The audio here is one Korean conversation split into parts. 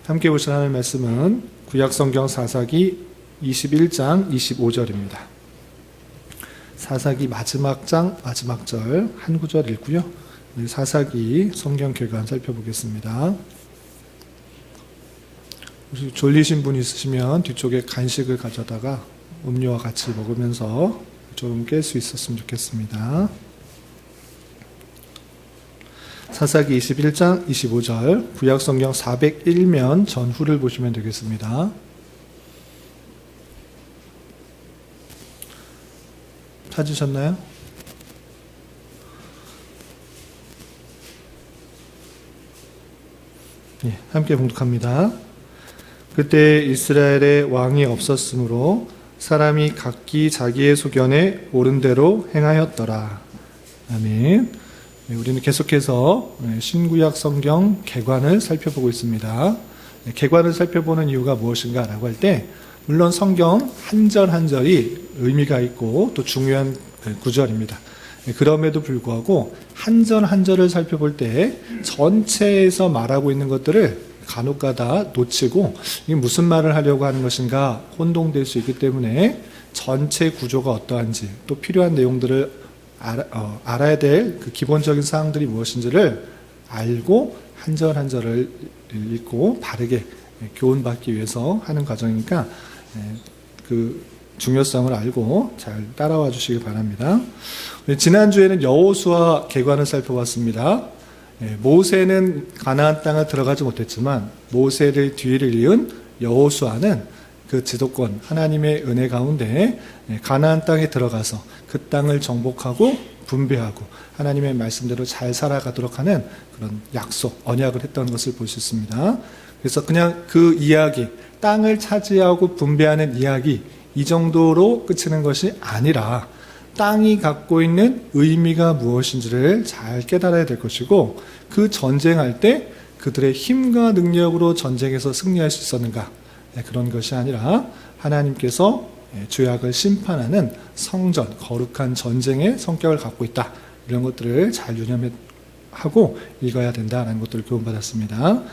함께 보실 하나님의 말씀은 구약성경 사사기 21장 25절입니다. 사사기 마지막 장 마지막 절 한 구절 읽고요. 사사기 성경 결과 살펴보겠습니다. 혹시 졸리신 분 있으시면 뒤쪽에 간식을 가져다가 음료와 같이 먹으면서 좀 깰 수 있었으면 좋겠습니다. 사사기 21장 25절 구약성경 401면 전후를 보시면 되겠습니다. 찾으셨나요? 함께 봉독합니다. 그때 이스라엘에 왕이 없었으므로 사람이 각기 자기의 소견에 옳은 대로 행하였더라. 아멘. 우리는 계속해서 신구약 성경 개관을 살펴보고 있습니다. 개관을 살펴보는 이유가 무엇인가 라고 할 때 물론 성경 한 절 한 절이 의미가 있고 또 중요한 구절입니다. 그럼에도 불구하고 한 절 한 절을 살펴볼 때 전체에서 말하고 있는 것들을 간혹가다 놓치고 이게 무슨 말을 하려고 하는 것인가 혼동될 수 있기 때문에 전체 구조가 어떠한지 또 필요한 내용들을 알아야 될 그 기본적인 사항들이 무엇인지를 알고 한 절 한 절을 읽고 바르게 교훈받기 위해서 하는 과정이니까 그 중요성을 알고 잘 따라와 주시기 바랍니다. 지난주에는 여호수아 계관을 살펴봤습니다. 모세는 가나안 땅을 들어가지 못했지만 모세를 뒤를 이은 여호수아는 그 지도권 하나님의 은혜 가운데 가나안 땅에 들어가서 그 땅을 정복하고 분배하고 하나님의 말씀대로 잘 살아가도록 하는 그런 약속, 언약을 했던 것을 볼 수 있습니다. 그래서 그냥 그 이야기, 땅을 차지하고 분배하는 이야기 이 정도로 그치는 것이 아니라 땅이 갖고 있는 의미가 무엇인지를 잘 깨달아야 될 것이고 그 전쟁할 때 그들의 힘과 능력으로 전쟁에서 승리할 수 있었는가 그런 것이 아니라 하나님께서 죄악을 심판하는 성전, 거룩한 전쟁의 성격을 갖고 있다. 이런 것들을 잘 유념하고 읽어야 된다는 것들을 교훈받았습니다.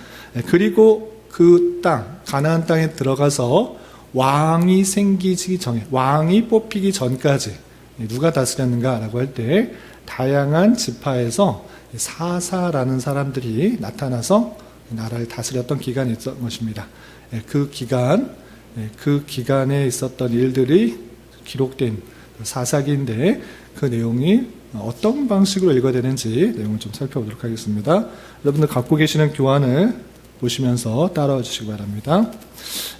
그리고 그 땅, 가나안 땅에 들어가서 왕이 생기기 전에, 왕이 뽑히기 전까지 누가 다스렸는가라고 할 때 다양한 지파에서 사사라는 사람들이 나타나서 나라를 다스렸던 기간이 있었던 것입니다. 그 기간에 있었던 일들이 기록된 사사기인데 그 내용이 어떤 방식으로 읽어야 되는지 내용을 좀 살펴보도록 하겠습니다. 여러분들 갖고 계시는 교환을 보시면서 따라와 주시기 바랍니다.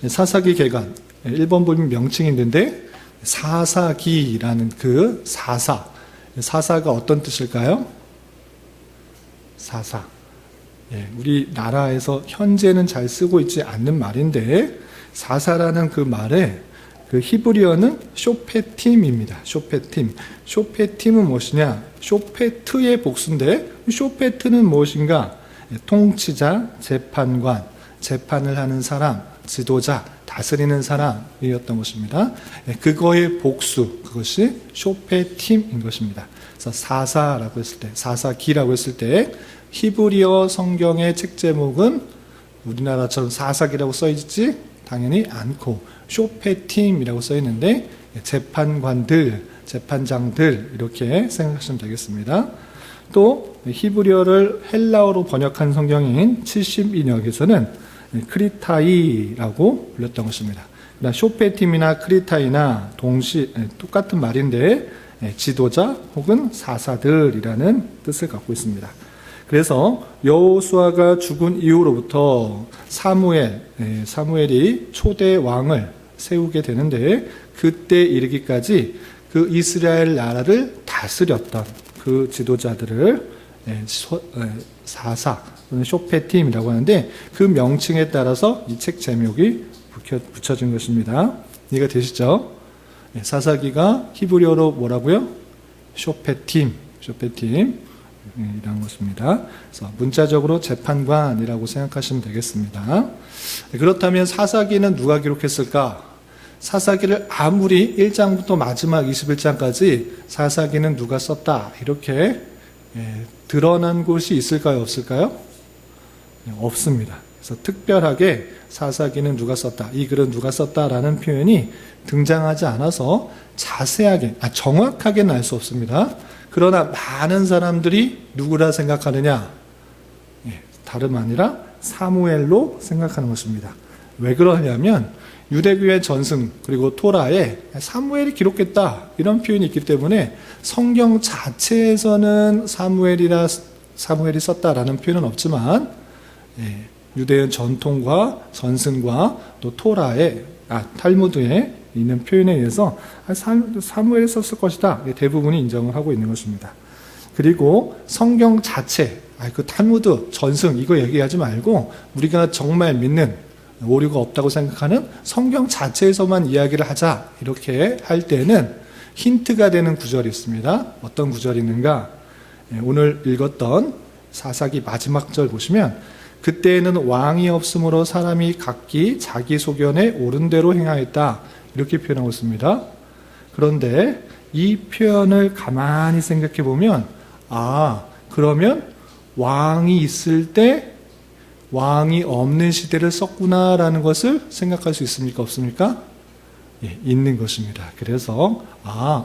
사사기 개관 1번 보면 명칭이 있는데 사사기라는 그 사사가 어떤 뜻일까요? 사사. 우리나라에서 현재는 잘 쓰고 있지 않는 말인데 사사라는 그 말에 그 히브리어는 쇼페팀입니다. 쇼페팀은 무엇이냐? 쇼페트의 복수인데 쇼페트는 무엇인가? 통치자, 재판관, 재판을 하는 사람, 지도자, 다스리는 사람이었던 것입니다. 그거의 복수, 그것이 쇼페팀인 것입니다. 그래서 사사라고 했을 때, 사사기라고 했을 때 히브리어 성경의 책 제목은 우리나라처럼 사사기라고 써있지 당연히 않고 쇼페팀이라고 써있는데 재판관들, 재판장들 이렇게 생각하시면 되겠습니다. 또 히브리어를 헬라어로 번역한 성경인 70인역에서는 크리타이라고 불렸던 것입니다. 쇼페팀이나 크리타이나 똑같은 말인데 지도자 혹은 사사들이라는 뜻을 갖고 있습니다. 그래서 여호수아가 죽은 이후로부터 사무엘이 초대 왕을 세우게 되는데 그때 이르기까지 그 이스라엘 나라를 다스렸던 그 지도자들을 사사 또는 쇼페팀이라고 하는데 그 명칭에 따라서 이 책 제목이 붙여진 것입니다. 이해가 되시죠? 사사기가 히브리어로 뭐라고요? 쇼페팀 이라는 것입니다. 그래서 문자적으로 재판관이라고 생각하시면 되겠습니다. 그렇다면 사사기는 누가 기록했을까? 사사기를 아무리 1장부터 마지막 21장까지 사사기는 누가 썼다 이렇게 드러난 곳이 있을까요? 없을까요? 없습니다. 그래서 특별하게 사사기는 누가 썼다, 이 글은 누가 썼다라는 표현이 등장하지 않아서 자세하게, 정확하게는 알 수 없습니다. 그러나 많은 사람들이 누구라 생각하느냐? 다름 아니라 사무엘로 생각하는 것입니다. 왜 그러냐면 유대교의 전승 그리고 토라에 사무엘이 기록했다 이런 표현이 있기 때문에 성경 자체에서는 사무엘이 썼다라는 표현은 없지만 유대인 전통과 전승과 또 토라에 탈무드에 있는 표현에 의해서 사무엘이 썼을 것이다 대부분이 인정을 하고 있는 것입니다. 그리고 성경 자체 그 탈무드 전승 이거 얘기하지 말고 우리가 정말 믿는 오류가 없다고 생각하는 성경 자체에서만 이야기를 하자 이렇게 할 때는 힌트가 되는 구절이 있습니다. 어떤 구절이 있는가? 오늘 읽었던 사사기 마지막 절 보시면 그때에는 왕이 없으므로 사람이 각기 자기 소견에 옳은 대로 행하였다 이렇게 표현하고 있습니다. 그런데 이 표현을 가만히 생각해 보면 그러면 왕이 있을 때 왕이 없는 시대를 썼구나라는 것을 생각할 수 있습니까? 없습니까? 있는 것입니다. 그래서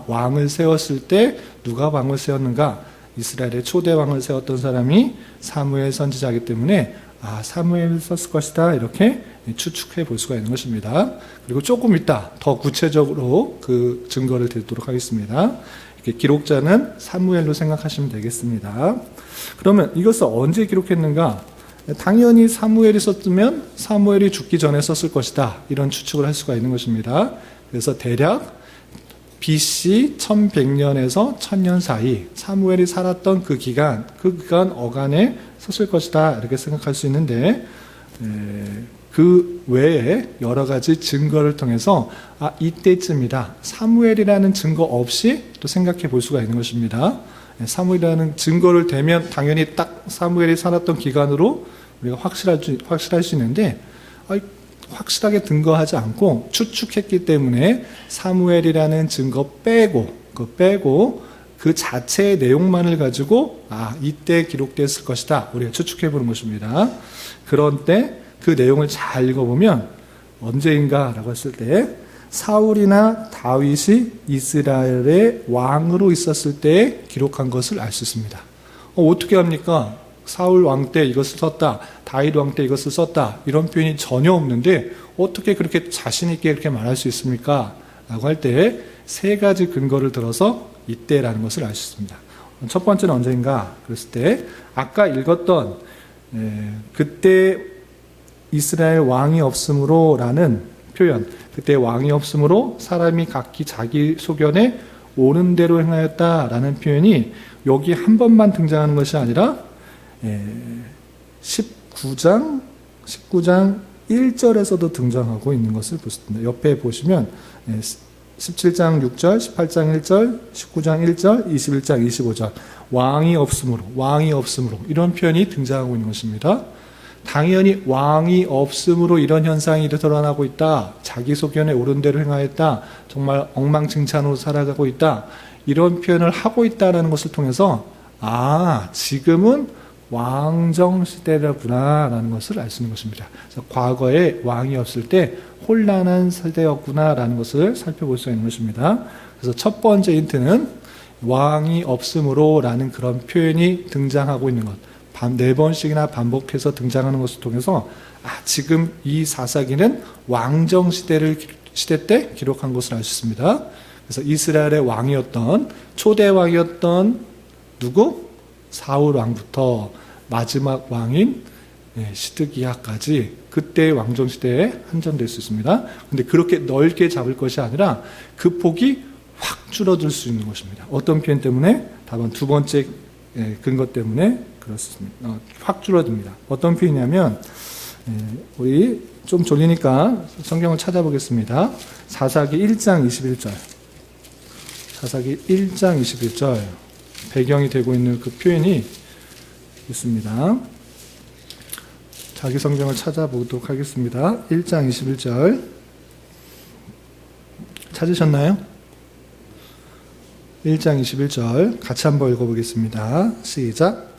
왕을 세웠을 때 누가 왕을 세웠는가? 이스라엘의 초대 왕을 세웠던 사람이 사무엘 선지자이기 때문에 사무엘을 썼을 것이다 이렇게 추측해 볼 수가 있는 것입니다. 그리고 조금 이따 더 구체적으로 그 증거를 드리도록 하겠습니다. 이렇게 기록자는 사무엘로 생각하시면 되겠습니다. 그러면 이것을 언제 기록했는가? 당연히 사무엘이 썼으면 사무엘이 죽기 전에 썼을 것이다 이런 추측을 할 수가 있는 것입니다. 그래서 대략 BC 1100년에서 1000년 사이 사무엘이 살았던 그 기간 어간에 썼을 것이다 이렇게 생각할 수 있는데 그 외에 여러 가지 증거를 통해서 이때쯤이다 사무엘이라는 증거 없이 또 생각해 볼 수가 있는 것입니다. 사무엘이라는 증거를 대면 당연히 딱 사무엘이 살았던 기간으로 우리가 확실할 수 있는데 확실하게 증거하지 않고 추측했기 때문에 사무엘이라는 증거 빼고 그 자체의 내용만을 가지고 이때 기록됐을 것이다 우리가 추측해 보는 것입니다. 그런 때 그 내용을 잘 읽어보면 언제인가 라고 했을 때 사울이나 다윗이 이스라엘의 왕으로 있었을 때 기록한 것을 알 수 있습니다. 어떻게 합니까? 사울 왕 때 이것을 썼다, 다윗 왕 때 이것을 썼다 이런 표현이 전혀 없는데 어떻게 그렇게 자신 있게 그렇게 말할 수 있습니까? 라고 할 때 세 가지 근거를 들어서 이때라는 것을 알 수 있습니다. 첫 번째는 언제인가? 그랬을 때 아까 읽었던 그때 이스라엘 왕이 없으므로 라는 표현, 그때 왕이 없으므로 사람이 각기 자기 소견에 옳은 대로 행하였다라는 표현이 여기 한 번만 등장하는 것이 아니라 19장 1절에서도 등장하고 있는 것을 볼 수 있습니다. 옆에 보시면 17장 6절, 18장 1절, 19장 1절, 21장 25절 왕이 없으므로 이런 표현이 등장하고 있는 것입니다. 당연히 왕이 없으므로 이런 현상이 드러나고 있다. 자기 소견에 옳은 대로 행하였다. 정말 엉망진창으로 살아가고 있다. 이런 표현을 하고 있다는 것을 통해서 지금은 왕정시대라구나 라는 것을 알 수 있는 것입니다. 그래서 과거에 왕이 없을 때 혼란한 세대였구나 라는 것을 살펴볼 수 있는 것입니다. 그래서 첫 번째 힌트는 왕이 없으므로 라는 그런 표현이 등장하고 있는 것, 4번씩이나 반복해서 등장하는 것을 통해서 지금 이 사사기는 왕정시대 때 기록한 것을 알 수 있습니다. 그래서 이스라엘의 왕이었던 초대 왕이었던 누구? 사울 왕부터 마지막 왕인 시드기야까지 그때의 왕정시대에 한정될 수 있습니다. 그런데 그렇게 넓게 잡을 것이 아니라 그 폭이 확 줄어들 수 있는 것입니다. 어떤 표현 때문에? 답은 두 번째 근거 때문에 그렇습니다. 확 줄어듭니다. 어떤 표현이냐면 우리 좀 졸리니까 성경을 찾아보겠습니다. 사사기 1장 21절 사사기 1장 21절 배경이 되고 있는 그 표현이 있습니다. 자기 성경을 찾아보도록 하겠습니다. 1장 21절 찾으셨나요? 1장 21절 같이 한번 읽어보겠습니다. 시작.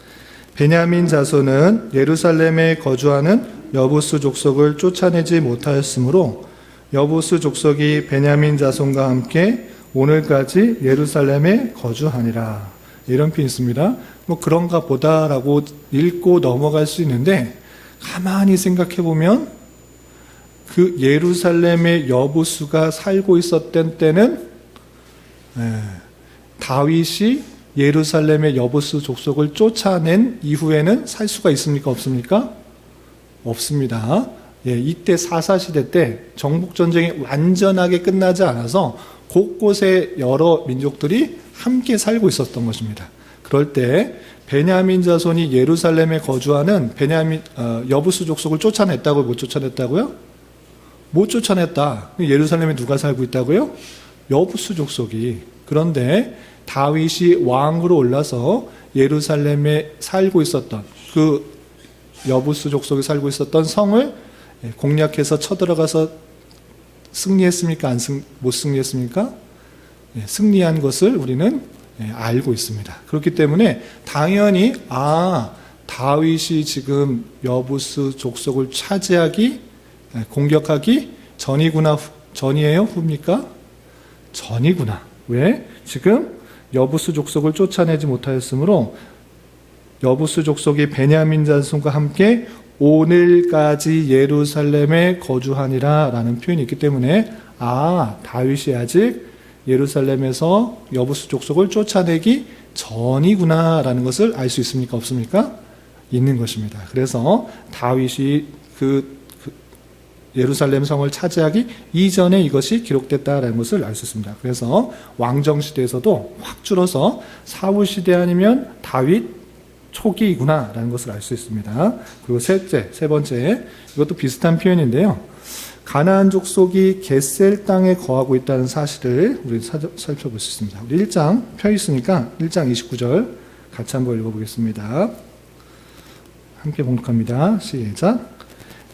베냐민 자손은 예루살렘에 거주하는 여부스 족속을 쫓아내지 못하였으므로 여부스 족속이 베냐민 자손과 함께 오늘까지 예루살렘에 거주하니라. 이런 표현이 있습니다. 뭐 그런가 보다라고 읽고 넘어갈 수 있는데 가만히 생각해 보면 그 예루살렘의 여부수가 살고 있었던 때는 다윗이 예루살렘의 여부수 족속을 쫓아낸 이후에는 살 수가 있습니까? 없습니까? 없습니다. 이때 사사시대 때 정복전쟁이 완전하게 끝나지 않아서 곳곳에 여러 민족들이 함께 살고 있었던 것입니다. 그럴 때 베냐민 자손이 예루살렘에 거주하는 여부수 족속을 쫓아냈다고요? 못 쫓아냈다고요? 못 쫓아냈다. 예루살렘에 누가 살고 있다고요? 여부수 족속이. 그런데 다윗이 왕으로 올라서 예루살렘에 살고 있었던 그 여부수 족속이 살고 있었던 성을 공략해서 쳐들어가서 승리했습니까? 못 승리했습니까? 승리한 것을 우리는 알고 있습니다. 그렇기 때문에 당연히 다윗이 지금 여부스 족속을 공격하기 전이구나, 전이에요? 후입니까? 전이구나. 왜? 지금 여부스 족속을 쫓아내지 못하였으므로 여부스 족속이 베냐민 자손과 함께 오늘까지 예루살렘에 거주하니라 라는 표현이 있기 때문에 다윗이 아직 예루살렘에서 여부수 족속을 쫓아내기 전이구나 라는 것을 알 수 있습니까? 없습니까? 있는 것입니다. 그래서 다윗이 예루살렘 성을 차지하기 이전에 이것이 기록됐다라는 것을 알 수 있습니다. 그래서 왕정시대에서도 확 줄어서 사울시대 아니면 다윗 초기이구나 라는 것을 알 수 있습니다. 그리고 세 번째, 이것도 비슷한 표현인데요. 가나안 족속이 겟셀 땅에 거하고 있다는 사실을 우리 살펴볼 수 있습니다. 우리 1장 펴 있으니까 1장 29절 같이 한번 읽어보겠습니다. 함께 봉독합니다. 시작.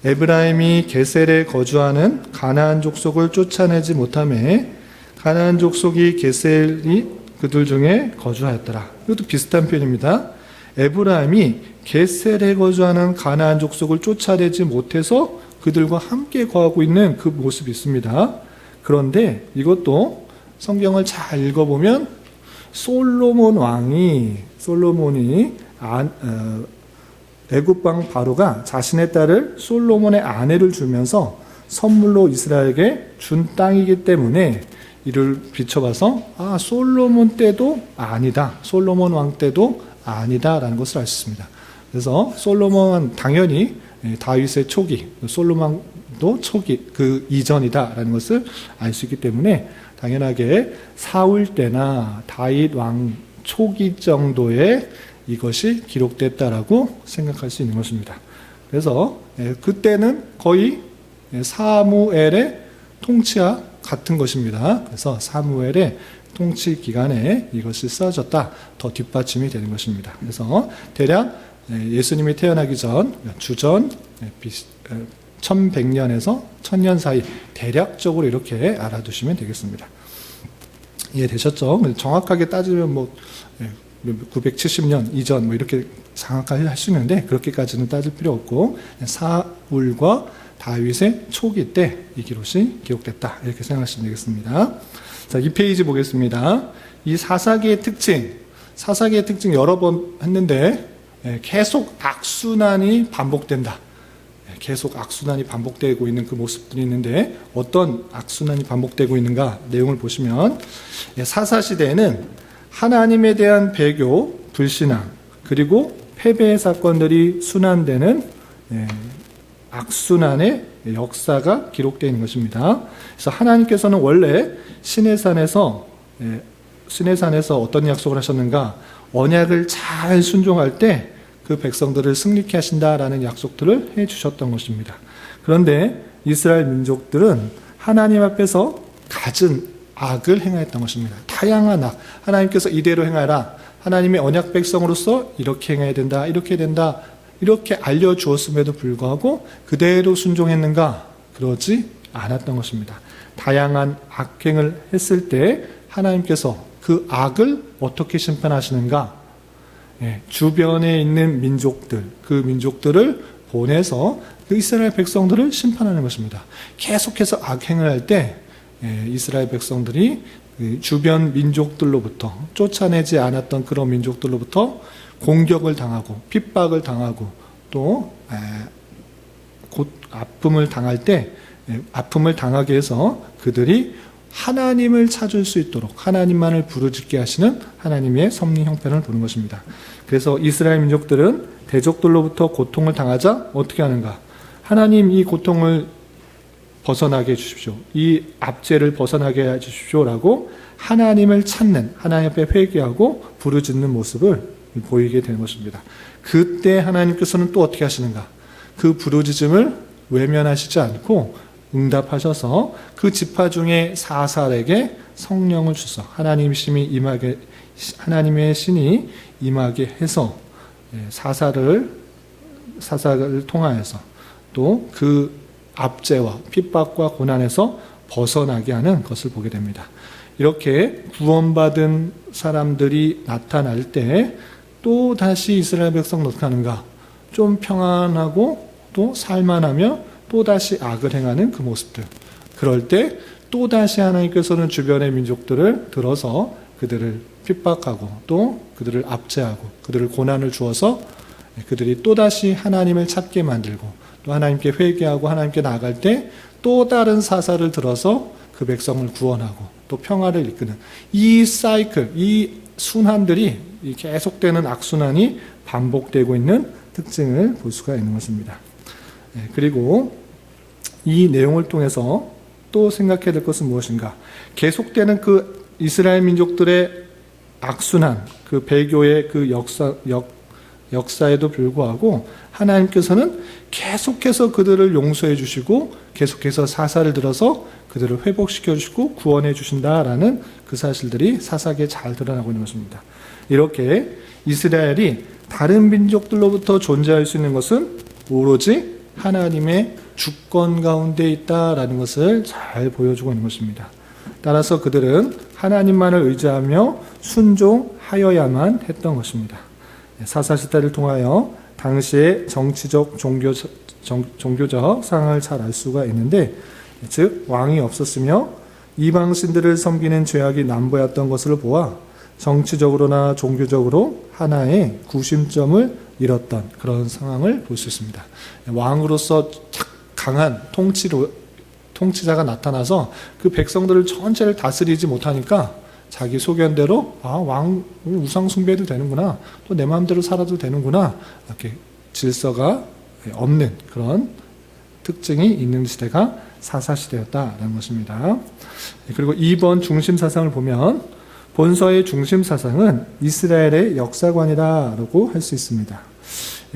에브라임이 겟셀에 거주하는 가나안 족속을 쫓아내지 못하매 가나안 족속이 겟셀이 그들 중에 거주하였더라. 이것도 비슷한 표현입니다. 에브라임이 겟셀에 거주하는 가나안 족속을 쫓아내지 못해서 그들과 함께 거하고 있는 그 모습이 있습니다. 그런데 이것도 성경을 잘 읽어보면 솔로몬이 애굽 왕 바로가 자신의 딸을 솔로몬의 아내를 주면서 선물로 이스라엘에게 준 땅이기 때문에 이를 비춰봐서 솔로몬 때도 아니다. 솔로몬 왕 때도 아니다라는 것을 알 수 있습니다. 그래서 솔로몬은 당연히 다윗의 초기, 솔로몬도 초기, 그 이전이다라는 것을 알 수 있기 때문에 당연하게 사울 때나 다윗 왕 초기 정도의 이것이 기록됐다라고 생각할 수 있는 것입니다. 그래서 그때는 거의 사무엘의 통치와 같은 것입니다. 그래서 사무엘의 통치 기간에 이것이 써졌다, 더 뒷받침이 되는 것입니다. 그래서 대략 예수님이 태어나기 전 주전 1100년에서 1000년 사이 대략적으로 이렇게 알아두시면 되겠습니다. 이해되셨죠? 정확하게 따지면 970년 이전 이렇게 정확하게 할 수 있는데 그렇게까지는 따질 필요 없고 사울과 다윗의 초기 때 이 기록이 기록됐다 이렇게 생각하시면 되겠습니다. 자, 이 페이지 보겠습니다. 이 사사기의 특징 여러 번 했는데 계속 악순환이 반복된다. 계속 악순환이 반복되고 있는 그 모습들이 있는데 어떤 악순환이 반복되고 있는가 내용을 보시면 사사시대에는 하나님에 대한 배교, 불신앙 그리고 패배의 사건들이 순환되는 악순환의 역사가 기록되어 있는 것입니다. 그래서 하나님께서는 원래 시내산에서 어떤 약속을 하셨는가? 언약을 잘 순종할 때 그 백성들을 승리케 하신다라는 약속들을 해주셨던 것입니다. 그런데 이스라엘 민족들은 하나님 앞에서 갖은 악을 행하였던 것입니다. 다양한 악. 하나님께서 이대로 행하라. 하나님의 언약 백성으로서 이렇게 행해야 된다. 이렇게 된다. 이렇게 알려주었음에도 불구하고 그대로 순종했는가? 그러지 않았던 것입니다. 다양한 악행을 했을 때 하나님께서 그 악을 어떻게 심판하시는가? 주변에 있는 민족들, 그 민족들을 보내서 그 이스라엘 백성들을 심판하는 것입니다. 계속해서 악행을 할 때 이스라엘 백성들이 주변 민족들로부터, 쫓아내지 않았던 그런 민족들로부터 공격을 당하고 핍박을 당하고 또 곧 아픔을 당할 때 아픔을 당하게 해서 그들이 하나님을 찾을 수 있도록 하나님만을 부르짖게 하시는 하나님의 섭리 형편을 보는 것입니다. 그래서 이스라엘 민족들은 대적들로부터 고통을 당하자 어떻게 하는가? 하나님 이 고통을 벗어나게 해주십시오. 이 압제를 벗어나게 해주십시오라고 하나님을 찾는, 하나님 앞에 회개하고 부르짖는 모습을 보이게 되는 것입니다. 그때 하나님께서는 또 어떻게 하시는가? 그 부르짖음을 외면하시지 않고 응답하셔서 그 지파 중에 4살에게 성령을 주서 하나님의 신이 임하게 해서 사사를 통하여서 또 그 압제와 핍박과 고난에서 벗어나게 하는 것을 보게 됩니다. 이렇게 구원받은 사람들이 나타날 때 또 다시 이스라엘 백성은 어떻게 하는가? 좀 평안하고 또 살만하며 또 다시 악을 행하는 그 모습들. 그럴 때 또 다시 하나님께서는 주변의 민족들을 들어서 그들을 핍박하고 또 그들을 압제하고 그들을 고난을 주어서 그들이 또 다시 하나님을 찾게 만들고 또 하나님께 회개하고 하나님께 나아갈 때 또 다른 사사를 들어서 그 백성을 구원하고 또 평화를 이끄는 이 사이클, 이 순환들이 계속되는 악순환이 반복되고 있는 특징을 볼 수가 있는 것입니다. 그리고 이 내용을 통해서 또 생각해야 될 것은 무엇인가? 계속되는 그 이스라엘 민족들의 악순환, 그 배교의 그 역사에도 불구하고 하나님께서는 계속해서 그들을 용서해 주시고 계속해서 사사를 들어서 그들을 회복시켜 주시고 구원해 주신다라는 그 사실들이 사사기에 잘 드러나고 있는 것입니다. 이렇게 이스라엘이 다른 민족들로부터 존재할 수 있는 것은 오로지 하나님의 주권 가운데 있다라는 것을 잘 보여주고 있는 것입니다. 따라서 그들은 하나님만을 의지하며 순종하여야만 했던 것입니다. 사사시대를 통하여 당시의 정치적 종교적 상황을 잘 알 수가 있는데, 즉 왕이 없었으며 이방신들을 섬기는 죄악이 남부였던 것을 보아 정치적으로나 종교적으로 하나의 구심점을 잃었던 그런 상황을 볼 수 있습니다. 왕으로서 강한 통치자가 나타나서 그 백성들을 전체를 다스리지 못하니까 자기 소견대로 왕 우상 숭배해도 되는구나, 또 내 마음대로 살아도 되는구나, 이렇게 질서가 없는 그런 특징이 있는 시대가 사사시대였다라는 것입니다. 그리고 2번 중심사상을 보면 본서의 중심사상은 이스라엘의 역사관이라고 할 수 있습니다.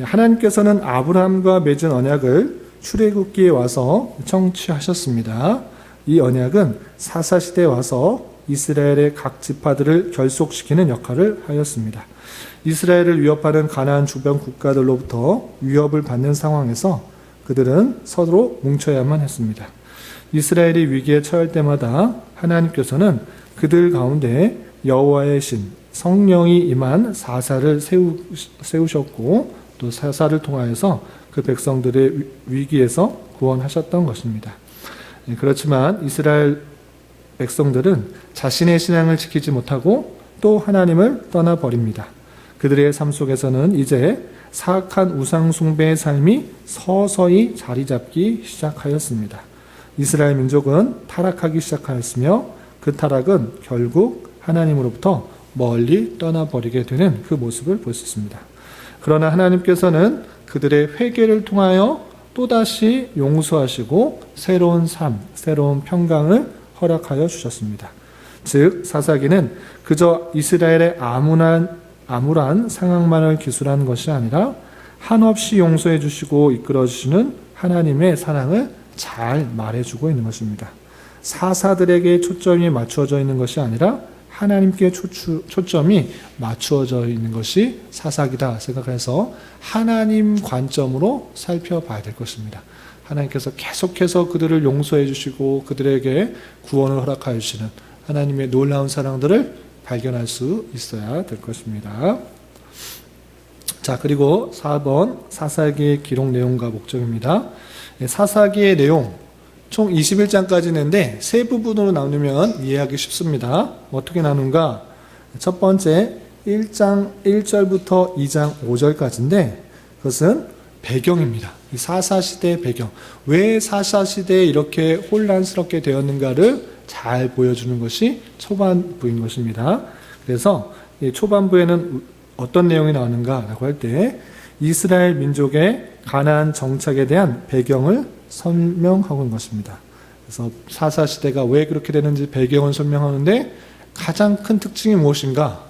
하나님께서는 아브라함과 맺은 언약을 출애굽기에 와서 성취하셨습니다. 이 언약은 사사시대에 와서 이스라엘의 각 지파들을 결속시키는 역할을 하였습니다. 이스라엘을 위협하는 가나안 주변 국가들로부터 위협을 받는 상황에서 그들은 서로 뭉쳐야만 했습니다. 이스라엘이 위기에 처할 때마다 하나님께서는 그들 가운데 여호와의 신, 성령이 임한 사사를 세우셨고 또 사사를 통하여서 그 백성들의 위기에서 구원하셨던 것입니다. 그렇지만 이스라엘 백성들은 자신의 신앙을 지키지 못하고 또 하나님을 떠나버립니다. 그들의 삶 속에서는 이제 사악한 우상 숭배의 삶이 서서히 자리 잡기 시작하였습니다. 이스라엘 민족은 타락하기 시작하였으며 그 타락은 결국 하나님으로부터 멀리 떠나버리게 되는 그 모습을 볼 수 있습니다. 그러나 하나님께서는 그들의 회개를 통하여 또다시 용서하시고 새로운 삶, 새로운 평강을 허락하여 주셨습니다. 즉 사사기는 그저 이스라엘의 암울한 상황만을 기술한 것이 아니라 한없이 용서해 주시고 이끌어 주시는 하나님의 사랑을 잘 말해주고 있는 것입니다. 사사들에게 초점이 맞추어져 있는 것이 아니라 하나님께 초점이 맞추어져 있는 것이 사사기다 생각해서 하나님 관점으로 살펴봐야 될 것입니다. 하나님께서 계속해서 그들을 용서해 주시고 그들에게 구원을 허락하여 주시는 하나님의 놀라운 사랑들을 발견할 수 있어야 될 것입니다. 자, 그리고 4번 사사기의 기록 내용과 목적입니다. 사사기의 내용 총 21장까지인데 세 부분으로 나누면 이해하기 쉽습니다. 어떻게 나누는가? 첫 번째 1장 1절부터 2장 5절까지인데 그것은 배경입니다. 이 사사시대의 배경. 왜 사사시대에 이렇게 혼란스럽게 되었는가를 잘 보여주는 것이 초반부인 것입니다. 그래서 이 초반부에는 어떤 내용이 나오는가라고 할 때 이스라엘 민족의 가나안 정착에 대한 배경을 설명하고 있는 것입니다. 그래서 사사시대가 왜 그렇게 되는지 배경을 설명하는데 가장 큰 특징이 무엇인가?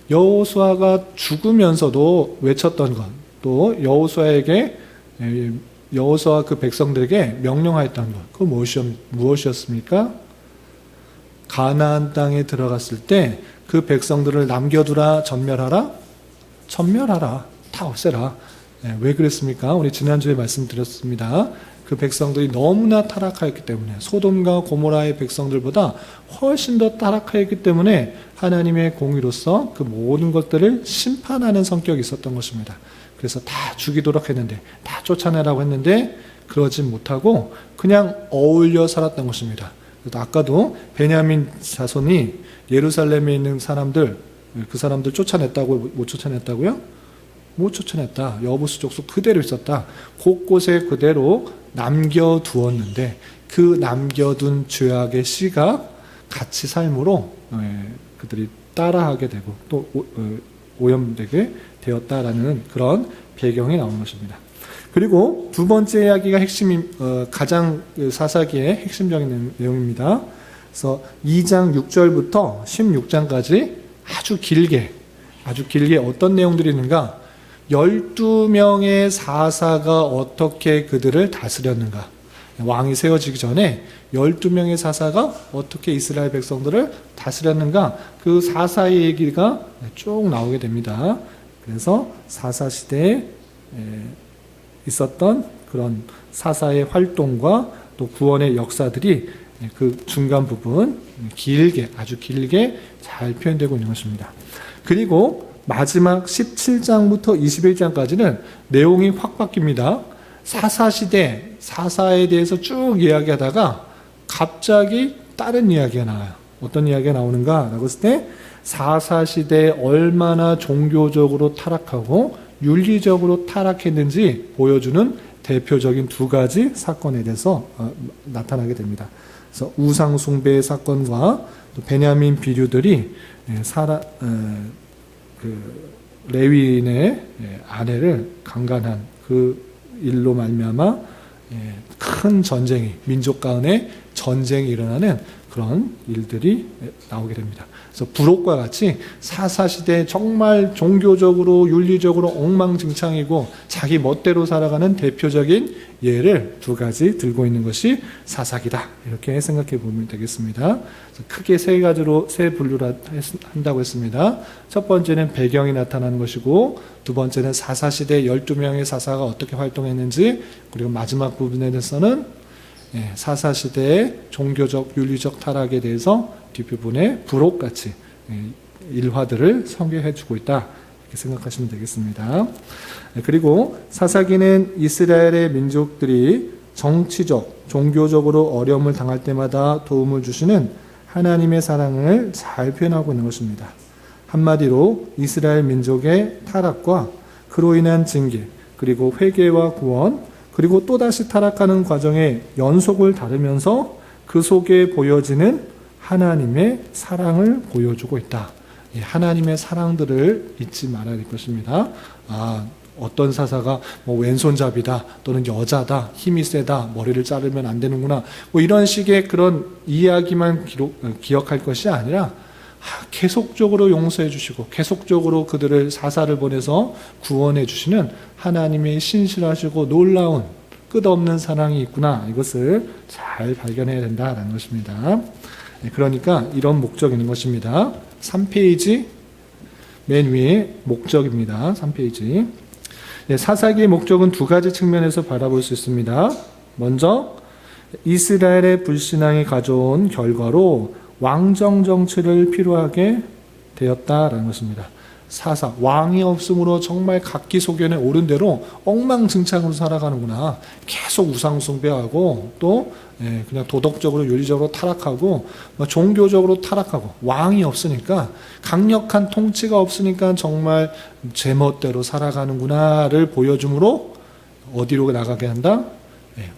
여호수아가 죽으면서도 외쳤던 것, 또 여호수아가 그 백성들에게 명령하였던 것, 그 무엇이었습니까? 가나안 땅에 들어갔을 때 그 백성들을 남겨두라, 전멸하라, 다 없애라. 왜 그랬습니까? 우리 지난주에 말씀드렸습니다. 그 백성들이 너무나 타락하였기 때문에 소돔과 고모라의 백성들보다 훨씬 더 타락하였기 때문에 하나님의 공의로서 그 모든 것들을 심판하는 성격이 있었던 것입니다. 그래서 다 죽이도록 했는데, 다 쫓아내라고 했는데 그러지 못하고 그냥 어울려 살았던 것입니다. 아까도 베냐민 자손이 예루살렘에 있는 사람들, 그 사람들 쫓아냈다고, 못 쫓아냈다고요? 못 쫓아냈다. 여부수 족속 그대로 있었다. 곳곳에 그대로 남겨두었는데 그 남겨둔 죄악의 씨가 같이 삶으로 그들이 따라하게 되고 또 오염되게 되었다라는 그런 배경이 나오는 것입니다. 그리고 두 번째 이야기가 가장 사사기의 핵심적인 내용입니다. 그래서 2장 6절부터 16장까지 아주 길게 어떤 내용들이 있는가? 12명의 사사가 어떻게 그들을 다스렸는가? 왕이 세워지기 전에 12명의 사사가 어떻게 이스라엘 백성들을 다스렸는가? 그 사사의 얘기가 쭉 나오게 됩니다. 그래서 사사시대에 있었던 그런 사사의 활동과 또 구원의 역사들이 그 중간 부분 아주 길게 잘 표현되고 있는 것입니다. 그리고 마지막 17장부터 21장까지는 내용이 확 바뀝니다. 사사시대, 사사에 대해서 쭉 이야기하다가 갑자기 다른 이야기가 나와요. 어떤 이야기가 나오는가? 라고 했을 때 사사시대에 얼마나 종교적으로 타락하고 윤리적으로 타락했는지 보여주는 대표적인 두 가지 사건에 대해서 나타나게 됩니다. 그래서 우상 숭배의 사건과 또 베냐민 비류들이 레위인의 아내를 강간한 그 일로 말미암아 큰 전쟁이, 민족 간의 전쟁이 일어나는 그런 일들이 나오게 됩니다. 그래서 부록과 같이 사사시대에 정말 종교적으로 윤리적으로 엉망진창이고 자기 멋대로 살아가는 대표적인 예를 두 가지 들고 있는 것이 사사기다, 이렇게 생각해 보면 되겠습니다. 크게 세 분류를 한다고 했습니다. 첫 번째는 배경이 나타나는 것이고, 두 번째는 사사시대 12명의 사사가 어떻게 활동했는지, 그리고 마지막 부분에 대해서는 사사시대의 종교적 윤리적 타락에 대해서 뒷부분에 부록같이 일화들을 설명해 주고 있다, 이렇게 생각하시면 되겠습니다. 그리고 사사기는 이스라엘의 민족들이 정치적, 종교적으로 어려움을 당할 때마다 도움을 주시는 하나님의 사랑을 잘 표현하고 있는 것입니다. 한마디로 이스라엘 민족의 타락과 그로 인한 징계, 그리고 회개와 구원, 그리고 또다시 타락하는 과정의 연속을 다루면서 그 속에 보여지는 하나님의 사랑을 보여주고 있다. 하나님의 사랑들을 잊지 말아야 될 것입니다. 어떤 사사가 왼손잡이다, 또는 여자다, 힘이 세다, 머리를 자르면 안 되는구나, 이런 식의 그런 이야기만 기억할 것이 아니라 계속적으로 용서해 주시고 계속적으로 그들을 사사를 보내서 구원해 주시는 하나님의 신실하시고 놀라운 끝없는 사랑이 있구나, 이것을 잘 발견해야 된다는 것입니다. 그러니까 이런 목적이 있는 것입니다. 3페이지 맨 위에 목적입니다. 3페이지. 사사기의 목적은 두 가지 측면에서 바라볼 수 있습니다. 먼저 이스라엘의 불신앙이 가져온 결과로 왕정 정치를 필요하게 되었다라는 것입니다. 사사, 왕이 없으므로 정말 각기 소견에 오른 대로 엉망진창으로 살아가는구나. 계속 우상숭배하고 또 그냥 도덕적으로 윤리적으로 타락하고 종교적으로 타락하고 왕이 없으니까 강력한 통치가 없으니까 정말 제멋대로 살아가는구나를 보여주므로 어디로 나가게 한다?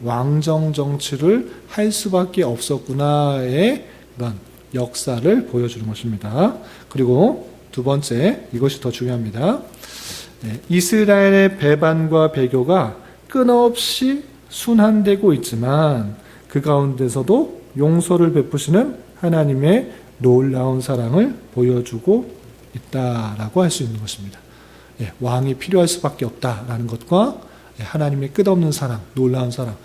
왕정 정치를 할 수밖에 없었구나의 그런 역사를 보여주는 것입니다. 그리고 두 번째, 이것이 더 중요합니다. 이스라엘의 배반과 배교가 끊임없이 순환되고 있지만 그 가운데서도 용서를 베푸시는 하나님의 놀라운 사랑을 보여주고 있다라고 할 수 있는 것입니다. 왕이 필요할 수밖에 없다라는 것과 하나님의 끝없는 사랑, 놀라운 사랑.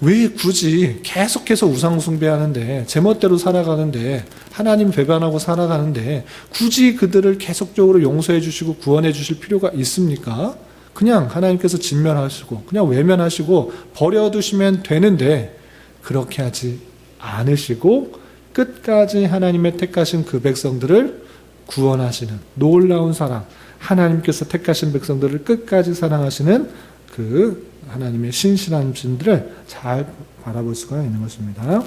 왜 굳이 계속해서 우상숭배하는데 제멋대로 살아가는데 하나님 배반하고 살아가는데 굳이 그들을 계속적으로 용서해 주시고 구원해 주실 필요가 있습니까? 그냥 하나님께서 진멸하시고 그냥 외면하시고 버려두시면 되는데 그렇게 하지 않으시고 끝까지 하나님의 택하신 그 백성들을 구원하시는 놀라운 사랑, 하나님께서 택하신 백성들을 끝까지 사랑하시는 그 하나님의 신실한 분들을 잘 바라볼 수가 있는 것입니다.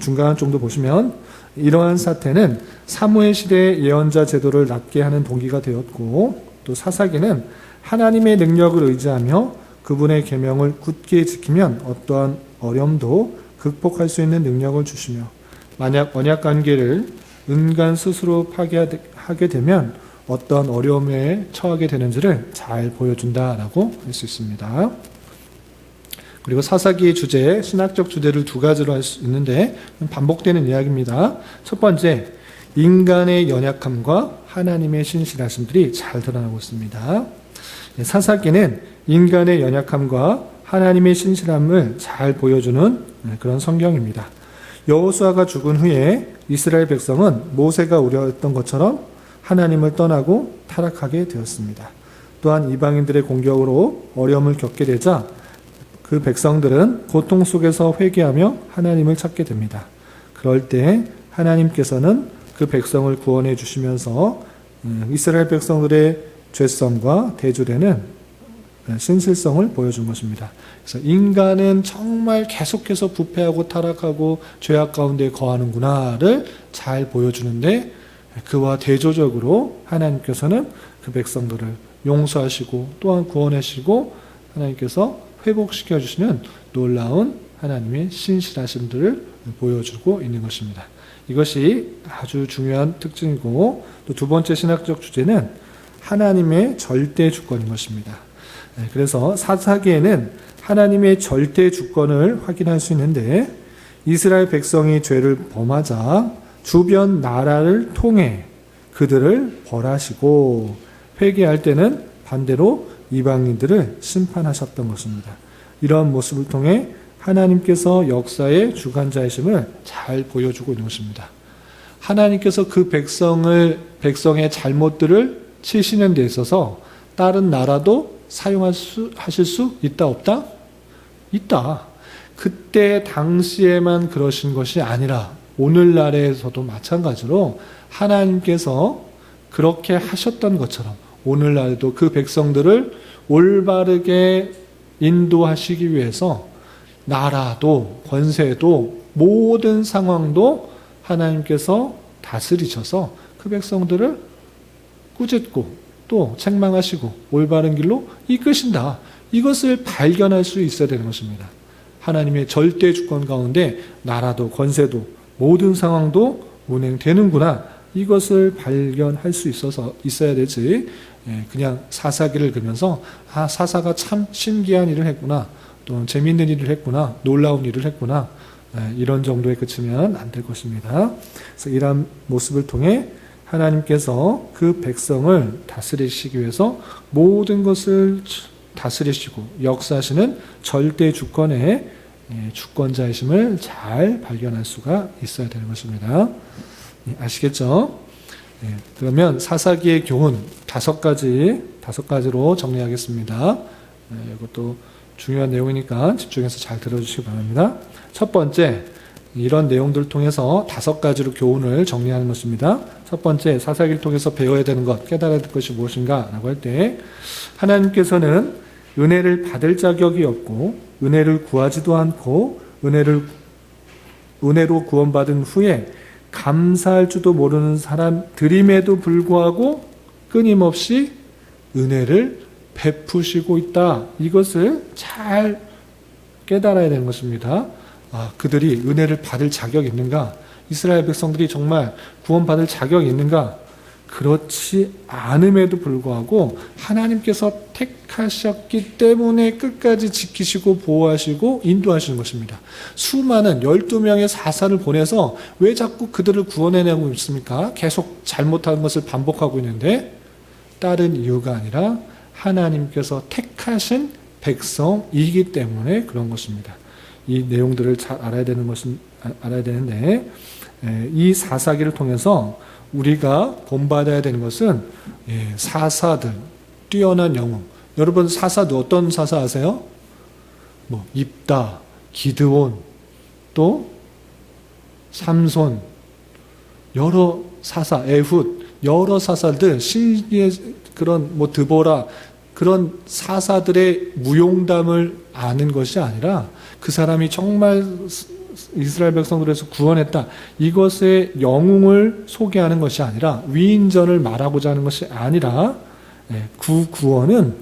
중간 정도 보시면 이러한 사태는 사무엘 시대의 예언자 제도를 낮게 하는 동기가 되었고 또 사사기는 하나님의 능력을 의지하며 그분의 계명을 굳게 지키면 어떠한 어려움도 극복할 수 있는 능력을 주시며 만약 언약 관계를 은간 스스로 파괴하게 되면 어떤 어려움에 처하게 되는지를 잘 보여준다라고 할 수 있습니다. 그리고 사사기의 주제, 신학적 주제를 두 가지로 할 수 있는데 반복되는 이야기입니다. 첫 번째, 인간의 연약함과 하나님의 신실하심들이 잘 드러나고 있습니다. 사사기는 인간의 연약함과 하나님의 신실함을 잘 보여주는 그런 성경입니다. 여호수아가 죽은 후에 이스라엘 백성은 모세가 우려했던 것처럼 하나님을 떠나고 타락하게 되었습니다. 또한 이방인들의 공격으로 어려움을 겪게 되자 그 백성들은 고통 속에서 회개하며 하나님을 찾게 됩니다. 그럴 때 하나님께서는 그 백성을 구원해 주시면서 이스라엘 백성들의 죄성과 대조되는 신실성을 보여준 것입니다. 그래서 인간은 정말 계속해서 부패하고 타락하고 죄악 가운데 거하는구나를 잘 보여주는데 그와 대조적으로 하나님께서는 그 백성들을 용서하시고 또한 구원하시고 하나님께서 회복시켜 주시는 놀라운 하나님의 신실하심들을 보여주고 있는 것입니다. 이것이 아주 중요한 특징이고 또 두 번째 신학적 주제는 하나님의 절대 주권인 것입니다. 그래서 사사기에는 하나님의 절대 주권을 확인할 수 있는데 이스라엘 백성이 죄를 범하자 주변 나라를 통해 그들을 벌하시고 회개할 때는 반대로 이방인들을 심판하셨던 것입니다. 이러한 모습을 통해 하나님께서 역사의 주관자이심을 잘 보여주고 있는 것입니다. 하나님께서 그 백성의 잘못들을 치시는 데 있어서 다른 나라도 하실 수 있다 없다? 있다. 그때 당시에만 그러신 것이 아니라 오늘날에서도 마찬가지로 하나님께서 그렇게 하셨던 것처럼 오늘날에도 그 백성들을 올바르게 인도하시기 위해서 나라도 권세도 모든 상황도 하나님께서 다스리셔서 그 백성들을 꾸짖고 또 책망하시고 올바른 길로 이끄신다. 이것을 발견할 수 있어야 되는 것입니다. 하나님의 절대 주권 가운데 나라도 권세도 모든 상황도 운행되는구나. 이것을 발견할 수 있어야 되지. 그냥 사사기를 그면서 사사가 참 신기한 일을 했구나. 또 재미있는 일을 했구나. 놀라운 일을 했구나. 이런 정도에 그치면 안 될 것입니다. 그래서 이러한 모습을 통해 하나님께서 그 백성을 다스리시기 위해서 모든 것을 다스리시고 역사하시는 절대 주권의 주권자이심을 잘 발견할 수가 있어야 되는 것입니다. 아시겠죠? 그러면 사사기의 교훈 다섯 가지로 정리하겠습니다. 이것도 중요한 내용이니까 집중해서 잘 들어주시기 바랍니다. 첫 번째, 이런 내용들을 통해서 5가지로 교훈을 정리하는 것입니다. 첫 번째, 사사기를 통해서 배워야 되는 것, 깨달아야 될 것이 무엇인가 라고 할 때, 하나님께서는 은혜를 받을 자격이 없고 은혜를 구하지도 않고 은혜로 구원받은 후에 감사할 줄도 모르는 사람들임에도 불구하고 끊임없이 은혜를 베푸시고 있다. 이것을 잘 깨달아야 되는 것입니다. 그들이 은혜를 받을 자격이 있는가? 이스라엘 백성들이 정말 구원받을 자격이 있는가? 그렇지 않음에도 불구하고 하나님께서 택하셨기 때문에 끝까지 지키시고 보호하시고 인도하시는 것입니다. 수많은 12명의 사사를 보내서 왜 자꾸 그들을 구원해내고 있습니까? 계속 잘못하는 것을 반복하고 있는데 다른 이유가 아니라 하나님께서 택하신 백성이기 때문에 그런 것입니다. 이 내용들을 잘 알아야 되는데 이 사사기를 통해서 우리가 본받아야 되는 것은 사사들, 뛰어난 영웅. 여러분 사사도 어떤 사사 아세요? 입다, 기드온, 또 삼손, 여러 사사, 에훗, 여러 사사들, 신의 그런 드보라, 그런 사사들의 무용담을 아는 것이 아니라 그 사람이 정말 이스라엘 백성들에서 구원했다. 이것의 영웅을 소개하는 것이 아니라 위인전을 말하고자 하는 것이 아니라 그 구원은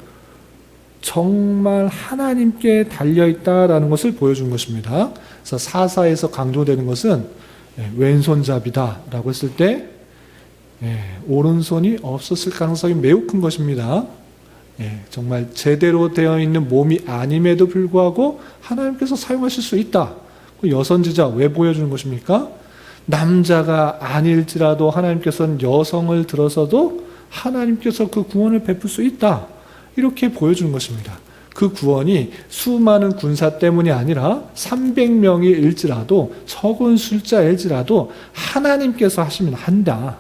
정말 하나님께 달려있다라는 것을 보여준 것입니다. 그래서 사사에서 강조되는 것은 왼손잡이다라고 했을 때 오른손이 없었을 가능성이 매우 큰 것입니다. 정말 제대로 되어 있는 몸이 아님에도 불구하고 하나님께서 사용하실 수 있다. 여선지자 왜 보여주는 것입니까? 남자가 아닐지라도 하나님께서는 여성을 들어서도 하나님께서 그 구원을 베풀 수 있다. 이렇게 보여주는 것입니다. 그 구원이 수많은 군사 때문이 아니라 300명일지라도 적은 숫자일지라도 하나님께서 하시면 한다.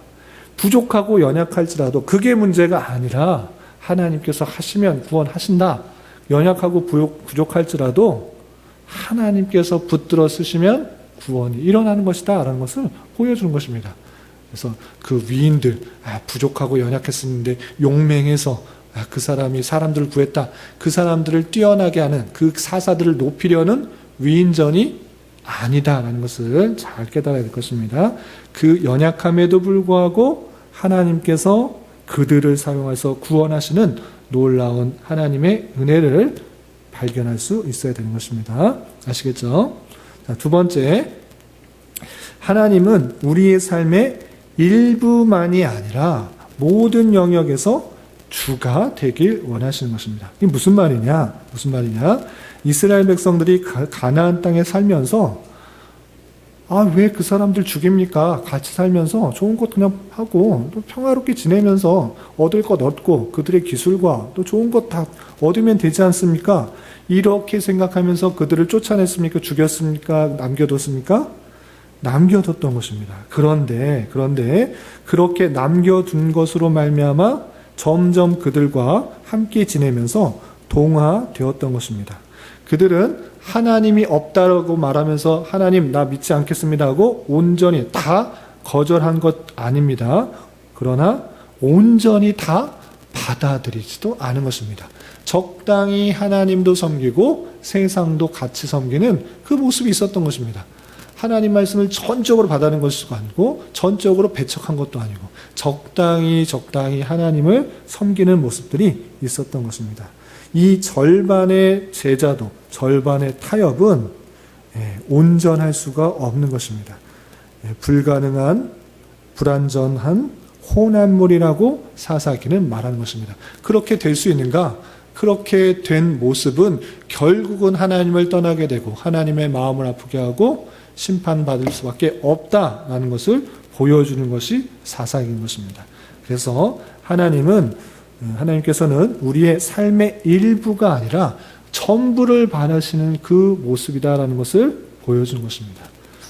부족하고 연약할지라도 그게 문제가 아니라 하나님께서 하시면 구원하신다. 연약하고 부족할지라도 하나님께서 붙들어 쓰시면 구원이 일어나는 것이다 라는 것을 보여주는 것입니다. 그래서 그 위인들 부족하고 연약했었는데 용맹해서 그 사람이 사람들을 구했다. 그 사람들을 뛰어나게 하는 그 사사들을 높이려는 위인전이 아니다라는 것을 잘 깨달아야 될 것입니다. 그 연약함에도 불구하고 하나님께서 그들을 사용해서 구원하시는 놀라운 하나님의 은혜를 발견할 수 있어야 되는 것입니다. 아시겠죠? 자, 두 번째, 하나님은 우리의 삶의 일부만이 아니라 모든 영역에서 주가 되길 원하시는 것입니다. 이게 무슨 말이냐? 이스라엘 백성들이 가나안 땅에 살면서 왜 그 사람들 죽입니까? 같이 살면서 좋은 것 그냥 하고 또 평화롭게 지내면서 얻을 것 얻고 그들의 기술과 또 좋은 것 다 얻으면 되지 않습니까? 이렇게 생각하면서 그들을 쫓아냈습니까? 죽였습니까? 남겨뒀습니까? 남겨뒀던 것입니다. 그런데 그렇게 남겨둔 것으로 말미암아 점점 그들과 함께 지내면서 동화되었던 것입니다. 그들은 하나님이 없다라고 말하면서 하나님 나 믿지 않겠습니다 하고 온전히 다 거절한 것 아닙니다. 그러나 온전히 다 받아들이지도 않은 것입니다. 적당히 하나님도 섬기고 세상도 같이 섬기는 그 모습이 있었던 것입니다. 하나님 말씀을 전적으로 받아낸 것이 아니고 전적으로 배척한 것도 아니고 적당히 하나님을 섬기는 모습들이 있었던 것입니다. 이 절반의 제자도 절반의 타협은 온전할 수가 없는 것입니다. 불가능한 불완전한 혼합물이라고 사사기는 말하는 것입니다. 그렇게 될 수 있는가? 그렇게 된 모습은 결국은 하나님을 떠나게 되고 하나님의 마음을 아프게 하고 심판받을 수밖에 없다라는 것을 보여주는 것이 사사기인 것입니다. 그래서 하나님께서는 우리의 삶의 일부가 아니라 전부를 바라시는 그 모습이다라는 것을 보여주는 것입니다.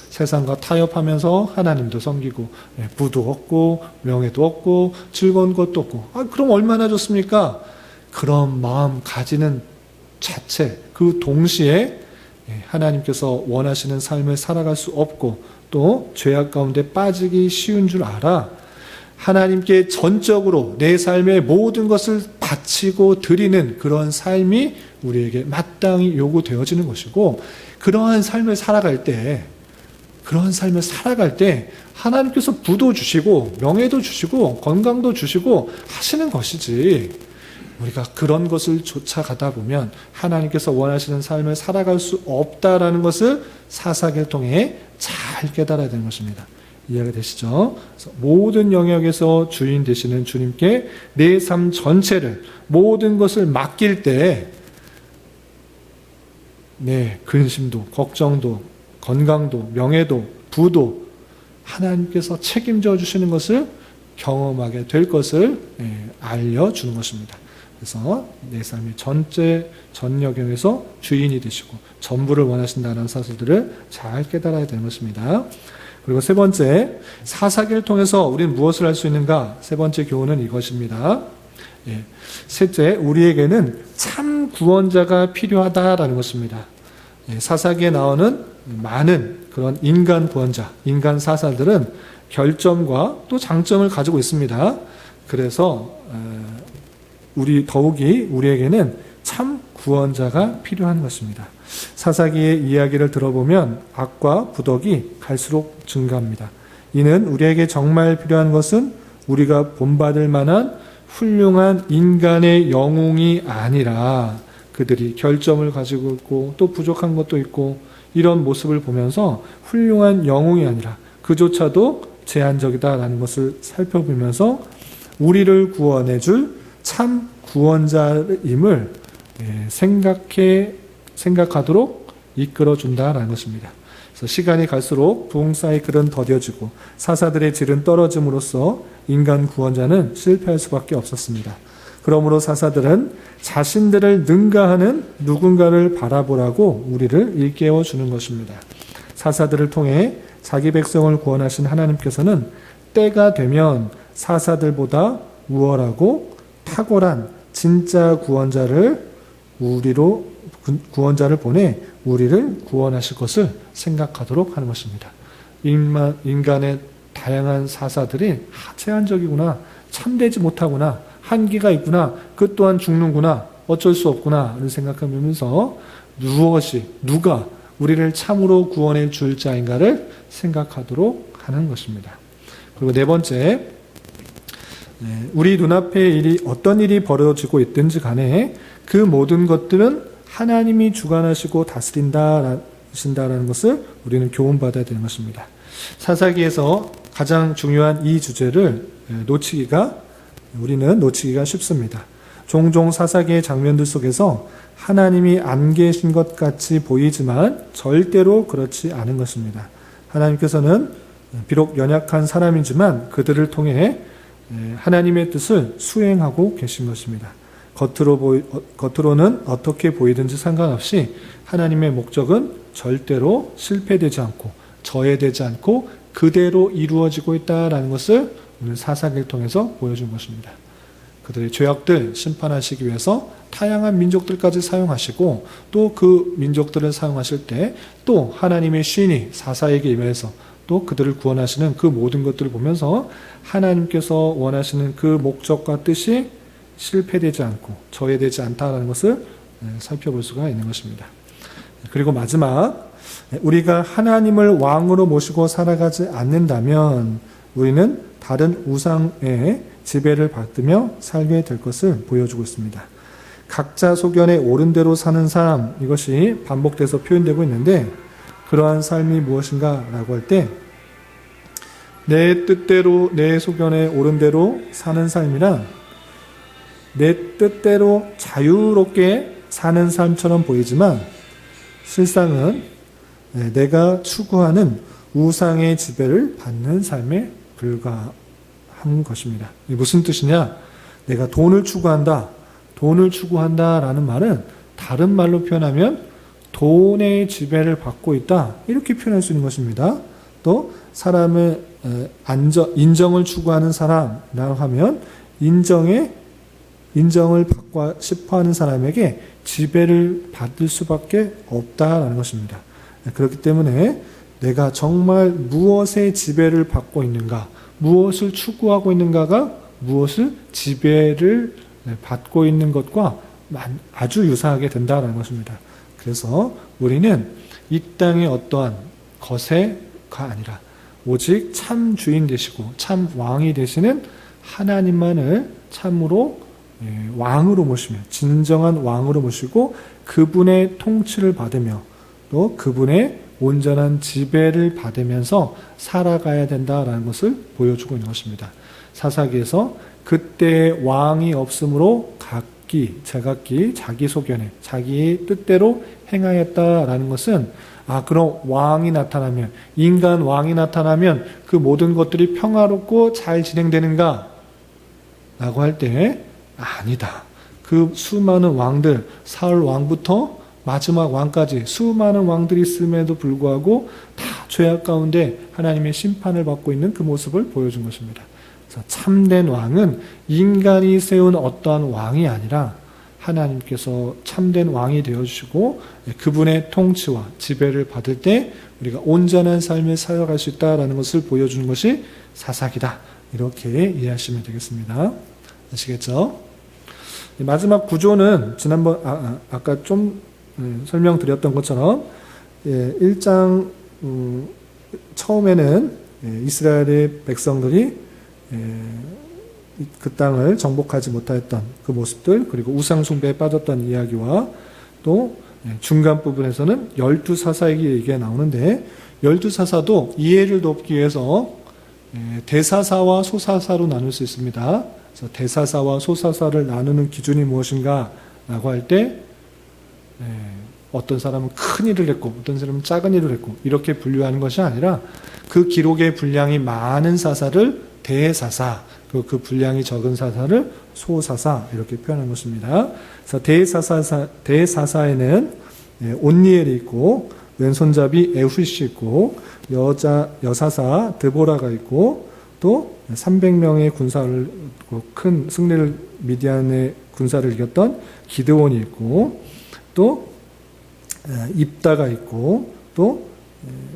세상과 타협하면서 하나님도 섬기고 부도 얻고 명예도 얻고 즐거운 것도 얻고 그럼 얼마나 좋습니까? 그런 마음 가지는 자체 그 동시에 하나님께서 원하시는 삶을 살아갈 수 없고 또 죄악 가운데 빠지기 쉬운 줄 알아 하나님께 전적으로 내 삶의 모든 것을 바치고 드리는 그런 삶이 우리에게 마땅히 요구되어지는 것이고, 그러한 삶을 살아갈 때 하나님께서 부도 주시고 명예도 주시고 건강도 주시고 하시는 것이지, 우리가 그런 것을 쫓아가다 보면 하나님께서 원하시는 삶을 살아갈 수 없다라는 것을 사사기를 통해 잘 깨달아야 되는 것입니다. 이해가 되시죠? 모든 영역에서 주인 되시는 주님께 내 삶 전체를, 모든 것을 맡길 때 근심도, 걱정도, 건강도, 명예도, 부도 하나님께서 책임져 주시는 것을 경험하게 될 것을 알려주는 것입니다. 그래서 내 삶의 전 영역에서 주인이 되시고 전부를 원하신다는 사실들을 잘 깨달아야 되는 것입니다. 그리고 세 번째, 사사기를 통해서 우리는 무엇을 할 수 있는가? 세 번째 교훈은 이것입니다. 셋째, 우리에게는 참 구원자가 필요하다라는 것입니다. 사사기에 나오는 많은 그런 인간 구원자, 인간 사사들은 결점과 또 장점을 가지고 있습니다. 그래서 더욱이 우리에게는 참 구원자가 필요한 것입니다. 사사기의 이야기를 들어보면 악과 부덕이 갈수록 증가합니다. 이는 우리에게 정말 필요한 것은 우리가 본받을 만한 훌륭한 인간의 영웅이 아니라 그들이 결점을 가지고 있고 또 부족한 것도 있고 이런 모습을 보면서 훌륭한 영웅이 아니라 그조차도 제한적이다라는 것을 살펴보면서 우리를 구원해 줄 참 구원자임을 생각하도록 이끌어준다라는 것입니다. 그래서 시간이 갈수록 부흥 사이클은 더뎌지고 사사들의 질은 떨어짐으로써 인간 구원자는 실패할 수밖에 없었습니다. 그러므로 사사들은 자신들을 능가하는 누군가를 바라보라고 우리를 일깨워 주는 것입니다. 사사들을 통해 자기 백성을 구원하신 하나님께서는 때가 되면 사사들보다 우월하고 탁월한 진짜 구원자를 보내 우리를 구원하실 것을 생각하도록 하는 것입니다. 인간의 다양한 사사들이 제한적이구나, 참되지 못하구나, 한계가 있구나, 그 또한 죽는구나, 어쩔 수 없구나를 생각하면서 누가 우리를 참으로 구원해 줄 자인가를 생각하도록 하는 것입니다. 그리고 네 번째, 우리 눈앞에 어떤 일이 벌어지고 있든지 간에 그 모든 것들은 하나님이 주관하시고 다스린다는 것을 우리는 교훈받아야 되는 것입니다. 사사기에서 가장 중요한 이 주제를 우리는 놓치기가 쉽습니다. 종종 사사기의 장면들 속에서 하나님이 안 계신 것 같이 보이지만 절대로 그렇지 않은 것입니다. 하나님께서는 비록 연약한 사람이지만 그들을 통해 하나님의 뜻을 수행하고 계신 것입니다. 겉으로는 어떻게 보이든지 상관없이 하나님의 목적은 절대로 실패되지 않고 저해되지 않고 그대로 이루어지고 있다는 것을 오늘 사사기를 통해서 보여준 것입니다. 그들의 죄악들 심판하시기 위해서 다양한 민족들까지 사용하시고 또 그 민족들을 사용하실 때 또 하나님의 신이 사사에게 임해서 또 그들을 구원하시는 그 모든 것들을 보면서 하나님께서 원하시는 그 목적과 뜻이 실패되지 않고 저해되지 않다는 것을 살펴볼 수가 있는 것입니다. 그리고 마지막, 우리가 하나님을 왕으로 모시고 살아가지 않는다면 우리는 다른 우상의 지배를 받으며 살게 될 것을 보여주고 있습니다. 각자 소견에 옳은 대로 사는 삶, 이것이 반복돼서 표현되고 있는데 그러한 삶이 무엇인가 라고 할 때 내 뜻대로 내 소견에 옳은 대로 사는 삶이란 내 뜻대로 자유롭게 사는 삶처럼 보이지만 실상은 내가 추구하는 우상의 지배를 받는 삶에 불과한 것입니다. 무슨 뜻이냐? 내가 돈을 추구한다라는 말은 다른 말로 표현하면 돈의 지배를 받고 있다, 이렇게 표현할 수 있는 것입니다. 또 사람의 인정을 추구하는 사람이라고 하면 인정에 인정을 받고 싶어하는 사람에게 지배를 받을 수밖에 없다라는 것입니다. 그렇기 때문에 내가 정말 무엇에 지배를 받고 있는가, 무엇을 추구하고 있는가가 무엇을 지배를 받고 있는 것과 아주 유사하게 된다는 것입니다. 그래서 우리는 이 땅의 어떠한 것에가 아니라 오직 참 주인 되시고 참 왕이 되시는 하나님만을 참으로 왕으로 모시며 진정한 왕으로 모시고 그분의 통치를 받으며 또 그분의 온전한 지배를 받으면서 살아가야 된다라는 것을 보여주고 있는 것입니다. 사사기에서 그때 왕이 없으므로 제각기 자기 소견에 자기의 뜻대로 행하였다라는 것은 그럼 왕이 나타나면 인간 왕이 나타나면 그 모든 것들이 평화롭고 잘 진행되는가? 라고 할 때 아니다. 그 수많은 왕들 사울 왕부터 마지막 왕까지 수많은 왕들이 있음에도 불구하고 다 죄악 가운데 하나님의 심판을 받고 있는 그 모습을 보여준 것입니다. 그래서 참된 왕은 인간이 세운 어떠한 왕이 아니라 하나님께서 참된 왕이 되어주시고 그분의 통치와 지배를 받을 때 우리가 온전한 삶을 살아갈 수 있다는 것을 보여주는 것이 사사기다. 이렇게 이해하시면 되겠습니다. 아시겠죠? 마지막 구조는 지난번 아까 좀 설명드렸던 것처럼 1장 처음에는 이스라엘의 백성들이 그 땅을 정복하지 못하였던 그 모습들, 그리고 우상숭배에 빠졌던 이야기와 또 중간 부분에서는 12사사의 얘기가 나오는데 12사사도 이해를 돕기 위해서 대사사와 소사사로 나눌 수 있습니다. 그래서 대사사와 소사사를 나누는 기준이 무엇인가 라고 할 때 어떤 사람은 큰 일을 했고 어떤 사람은 작은 일을 했고 이렇게 분류하는 것이 아니라 그 기록의 분량이 많은 사사를 대사사, 그 분량이 적은 사사를 소사사 이렇게 표현한 것입니다. 그래서 대사사에는 온니엘이 있고 왼손잡이 에훗이 있고 여사사 드보라가 있고 또 300명의 군사를 큰 승리를 미디안의 군사를 이겼던 기드온이 있고 또 입다가 있고 또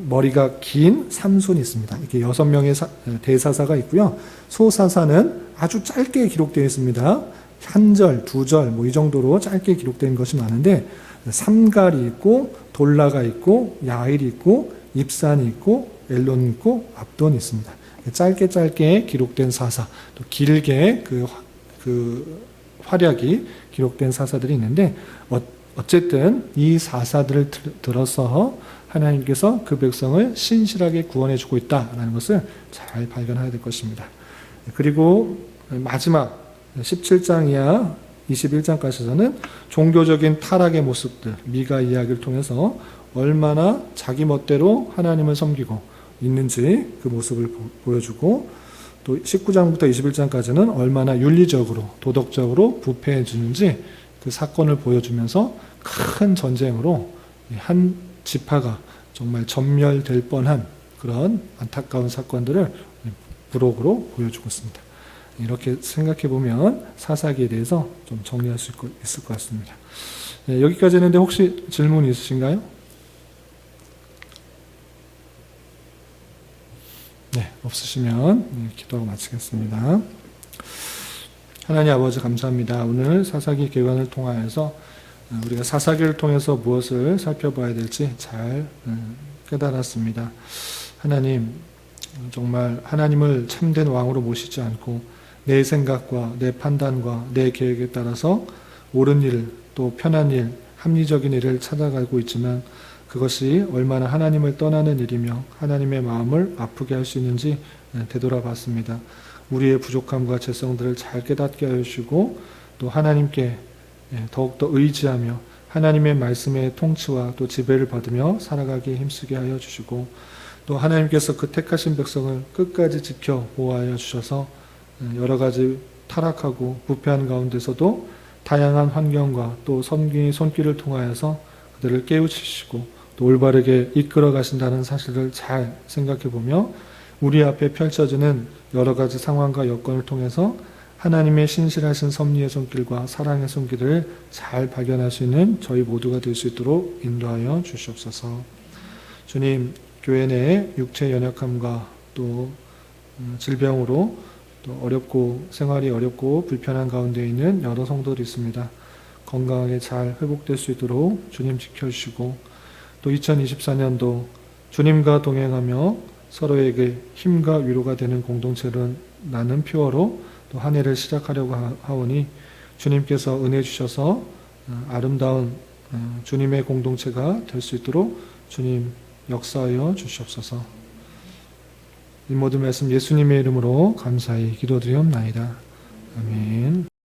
머리가 긴 삼손이 있습니다. 이렇게 6명의 대사사가 있고요. 소사사는 아주 짧게 기록되어 있습니다. 한 절, 두 절, 이 정도로 짧게 기록된 것이 많은데, 삼갈이 있고, 돌라가 있고, 야일이 있고, 입산이 있고, 엘론이 있고, 압돈이 있습니다. 짧게 기록된 사사, 또 길게 그 활약이 기록된 사사들이 있는데, 어쨌든 이 사사들을 들어서 하나님께서 그 백성을 신실하게 구원해주고 있다는 것을 잘 발견해야 될 것입니다. 그리고 마지막 17장 이하 21장까지는 종교적인 타락의 모습들, 미가 이야기를 통해서 얼마나 자기 멋대로 하나님을 섬기고 있는지 그 모습을 보여주고 또 19장부터 21장까지는 얼마나 윤리적으로 도덕적으로 부패해 주는지 그 사건을 보여주면서 큰 전쟁으로 한 지파가 정말 전멸될 뻔한 그런 안타까운 사건들을 부록으로 보여주고 있습니다. 이렇게 생각해 보면 사사기에 대해서 좀 정리할 수 있을 것 같습니다. 여기까지 했는데 혹시 질문 있으신가요? 네, 없으시면 기도하고 마치겠습니다. 하나님 아버지 감사합니다. 오늘 사사기 개관을 통하여서 우리가 사사기를 통해서 무엇을 살펴봐야 될지 잘 깨달았습니다. 하나님, 정말 하나님을 참된 왕으로 모시지 않고 내 생각과 내 판단과 내 계획에 따라서 옳은 일, 또 편한 일, 합리적인 일을 찾아가고 있지만 그것이 얼마나 하나님을 떠나는 일이며 하나님의 마음을 아프게 할 수 있는지 되돌아봤습니다. 우리의 부족함과 죄성들을 잘 깨닫게 하여 주시고 또 하나님께 더욱더 의지하며 하나님의 말씀의 통치와 또 지배를 받으며 살아가기에 힘쓰게 하여 주시고 또 하나님께서 그 택하신 백성을 끝까지 지켜 보호하여 주셔서 여러 가지 타락하고 부패한 가운데서도 다양한 환경과 또 성경의 손길을 통하여서 그들을 깨우치시고 또 올바르게 이끌어 가신다는 사실을 잘 생각해 보며 우리 앞에 펼쳐지는 여러 가지 상황과 여건을 통해서 하나님의 신실하신 섭리의 손길과 사랑의 손길을 잘 발견할 수 있는 저희 모두가 될 수 있도록 인도하여 주시옵소서. 주님, 교회 내 육체 연약함과 또 질병으로 또 어렵고 생활이 어렵고 불편한 가운데 있는 여러 성도들이 있습니다. 건강하게 잘 회복될 수 있도록 주님 지켜주시고 또 2024년도 주님과 동행하며 서로에게 힘과 위로가 되는 공동체로 나는 표어로 또 한 해를 시작하려고 하오니 주님께서 은혜 주셔서 아름다운 주님의 공동체가 될 수 있도록 주님 역사하여 주시옵소서. 이 모든 말씀 예수님의 이름으로 감사히 기도드리옵나이다. 아멘.